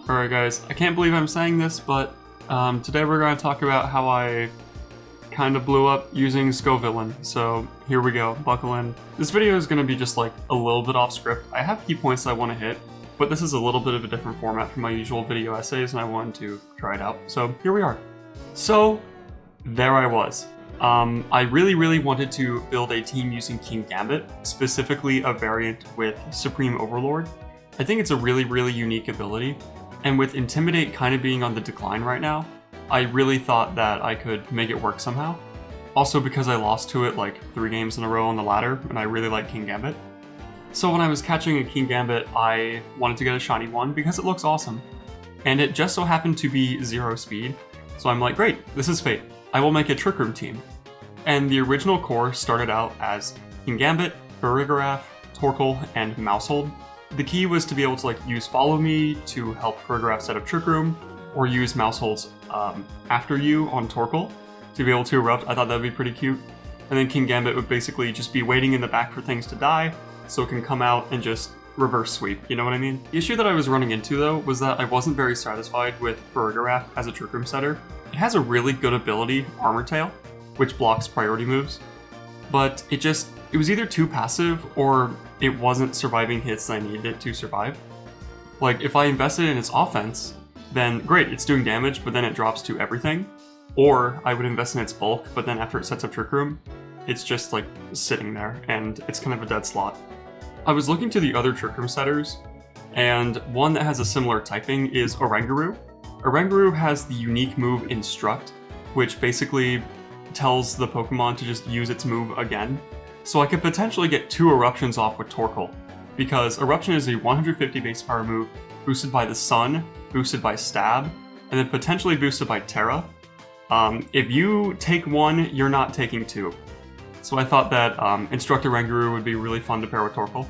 Alright guys, I can't believe I'm saying this, but today we're going to talk about how I kind of blew up using Scovillain, so here we go, buckle in. This video is going to be just like a little bit off script. I have key points I want to hit, but this is a little bit of a different format from my usual video essays and I wanted to try it out, so here we are. So, there I was. I really wanted to build a team using King Gambit, specifically a variant with Supreme Overlord. I think it's a really unique ability. And with Intimidate kind of being on the decline right now, I really thought that I could make it work somehow. Also because I lost to it like 3 games in a row on the ladder, and I really like King Gambit. So when I was catching a King Gambit, I wanted to get a shiny one because it looks awesome. And it just so happened to be 0 speed, so I'm like, great, this is fate. I will make a Trick Room team. And the original core started out as King Gambit, Farigiraf, Torkoal, and Mousehold. The key was to be able to like use Follow Me to help Farigiraf set up Trick Room, or use Mousehold's After You on Torkoal to be able to erupt. I thought that'd be pretty cute. And then King Gambit would basically just be waiting in the back for things to die, so it can come out and just reverse sweep, you know what I mean? The issue that I was running into though was that I wasn't very satisfied with Farigiraf as a Trick Room setter. It has a really good ability, Armor Tail, which blocks priority moves, but it was either too passive or it wasn't surviving hits that I needed it to survive. Like, if I invested in its offense, then great, it's doing damage, but then it drops to everything. Or I would invest in its bulk, but then after it sets up Trick Room, it's just like sitting there, and it's kind of a dead slot. I was looking to the other Trick Room setters, and one that has a similar typing is Oranguru. Oranguru has the unique move Instruct, which basically tells the Pokemon to just use its move again. So I could potentially get 2 Eruptions off with Torkoal, because Eruption is a 150 base power move, boosted by the Sun, boosted by Stab, and then potentially boosted by Terra. If you take 1, you're not taking 2. So I thought that Instruct Oranguru would be really fun to pair with Torkoal.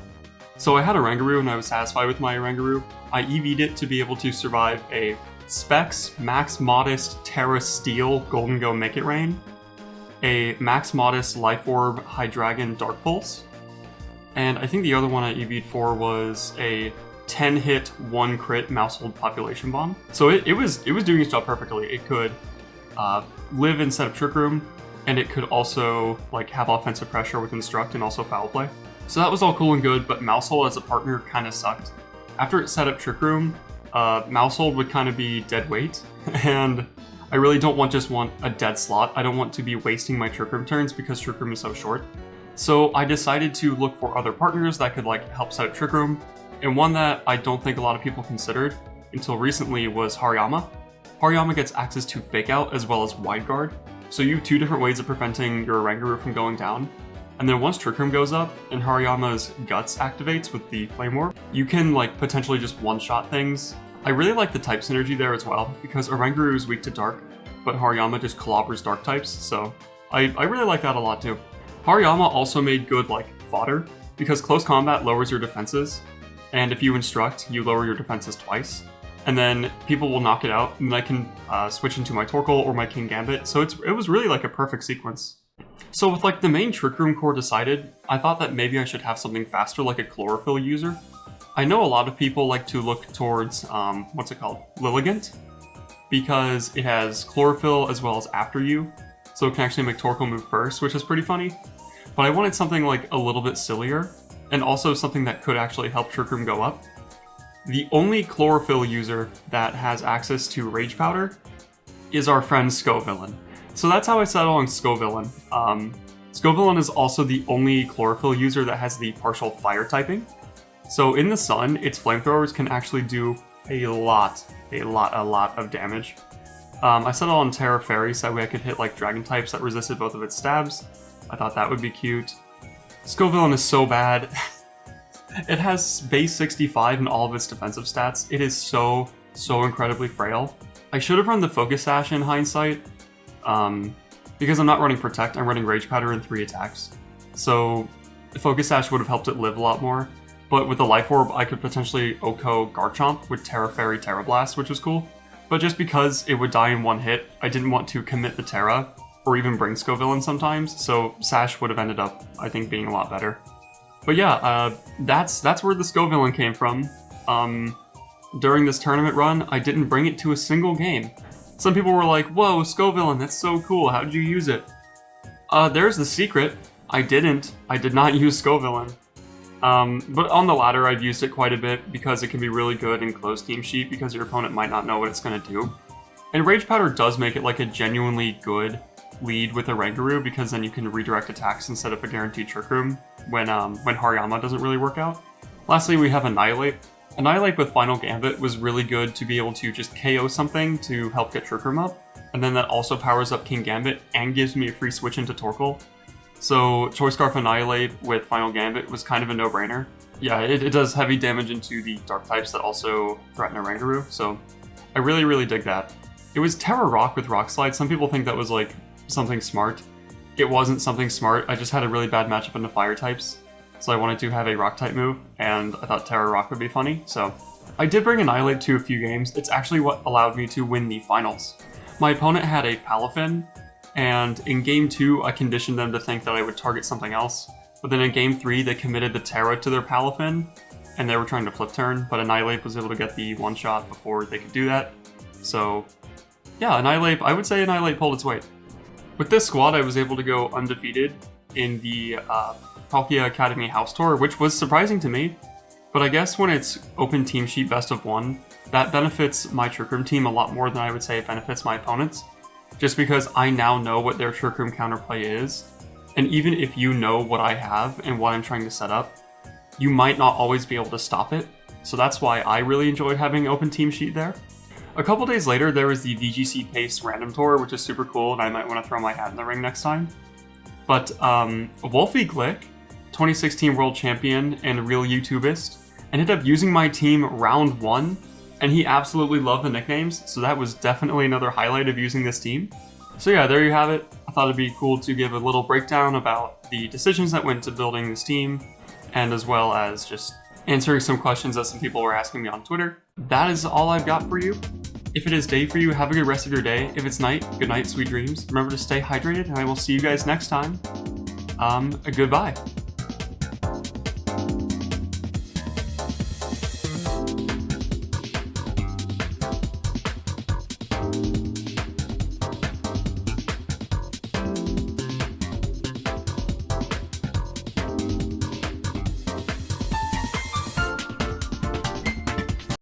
So I had Oranguru and I was satisfied with my Oranguru. I EV'd it to be able to survive a Specs, Max Modest, Terra Steel, Golden Go Make It Rain, a Max Modest Life Orb Hydreigon Dark Pulse, and I think the other one I EV'd for was a 10-hit, 1 crit Mousehold Population Bomb. So it was doing its job perfectly. It could live and set up Trick Room, and it could also like have offensive pressure with Instruct and also Foul Play. So that was all cool and good, but Mousehold as a partner kind of sucked. After it set up Trick Room, Mousehold would kind of be dead weight, and I really don't want a dead slot. I don't want to be wasting my Trick Room turns because Trick Room is so short. So I decided to look for other partners that could like help set up Trick Room, and one that I don't think a lot of people considered until recently was Hariyama. Hariyama gets access to Fake Out as well as Wide Guard, so you have 2 different ways of preventing your Oranguru from going down. And then once Trick Room goes up and Hariyama's Guts activates with the Flame Orb, you can like potentially just one-shot things. I really like the type synergy there as well, because Oranguru is weak to Dark, but Hariyama just clobbers Dark types, so I really like that a lot too. Hariyama also made good like fodder, because Close Combat lowers your defenses, and if you Instruct, you lower your defenses twice. And then people will knock it out, and I can switch into my Torkoal or my King Gambit, so it was really like a perfect sequence. So with like the main Trick Room core decided, I thought that maybe I should have something faster like a Chlorophyll user. I know a lot of people like to look towards, Lilligant, because it has Chlorophyll as well as After You, so it can actually make Torkoal move first, which is pretty funny. But I wanted something like a little bit sillier, and also something that could actually help Trick Room go up. The only Chlorophyll user that has access to Rage Powder is our friend Scovillain. So that's how I settled on Scovillain. Scovillain is also the only Chlorophyll user that has the partial fire typing. So in the sun, its flamethrowers can actually do a lot of damage. I settled on Terra Fairy so that way I could hit like dragon types that resisted both of its stabs. I thought that would be cute. Scovillain is so bad. It has base 65 in all of its defensive stats. It is so incredibly frail. I should have run the Focus Sash in hindsight. Because I'm not running Protect, I'm running Rage Powder and 3 attacks. So the Focus Sash would have helped it live a lot more. But with the Life Orb, I could potentially Oko Garchomp with Terra Fairy Terra Blast, which was cool. But just because it would die in 1 hit, I didn't want to commit the Terra, or even bring Scovillain sometimes, so Sash would have ended up, I think, being a lot better. But yeah, that's where the Scovillain came from. during this tournament run, I didn't bring it to a single game. Some people were like, whoa, Scovillain, that's so cool, how did you use it? There's the secret. I did not use Scovillain. But on the ladder, I've used it quite a bit because it can be really good in closed team sheet because your opponent might not know what it's going to do. And Rage Powder does make it like a genuinely good lead with Oranguru because then you can redirect attacks instead of a guaranteed Trick Room when Hariyama doesn't really work out. Lastly, we have Annihilape. Annihilape with Final Gambit was really good to be able to just KO something to help get Trick Room up, and then that also powers up King Gambit and gives me a free switch into Torkoal. So Choice Scarf Annihilape with Final Gambit was kind of a no-brainer. Yeah, it does heavy damage into the dark types that also threaten Oranguru, so I really, really dig that. It was Terra Rock with Rock Slide. Some people think that was like something smart. It wasn't something smart, I just had a really bad matchup into fire types. So I wanted to have a rock type move, and I thought Terra Rock would be funny, so I did bring Annihilape to a few games. It's actually what allowed me to win the finals. My opponent had a Palafin, and in game 2 I conditioned them to think that I would target something else. But then in game 3 they committed the Terra to their Palafin, and they were trying to flip turn, but Annihilape was able to get the one shot before they could do that. So yeah, Annihilape, I would say Annihilape pulled its weight. With this squad I was able to go undefeated in the Palkia Academy House Tour, which was surprising to me, but I guess when it's open team sheet best of 1, that benefits my Trick Room team a lot more than I would say it benefits my opponents, just because I now know what their Trick Room counterplay is, and even if you know what I have and what I'm trying to set up, you might not always be able to stop it, so that's why I really enjoyed having open team sheet there. A couple days later there was the VGC Pace Random Tour, which is super cool, and I might want to throw my hat in the ring next time. But Wolfie Glick, 2016 World Champion and a real YouTubist, ended up using my team round 1, and he absolutely loved the nicknames, so that was definitely another highlight of using this team. So yeah, there you have it. I thought it'd be cool to give a little breakdown about the decisions that went to building this team, and as well as just answering some questions that some people were asking me on Twitter. That is all I've got for you. If it is day for you, have a good rest of your day. If it's night, good night, sweet dreams. Remember to stay hydrated, and I will see you guys next time. Goodbye.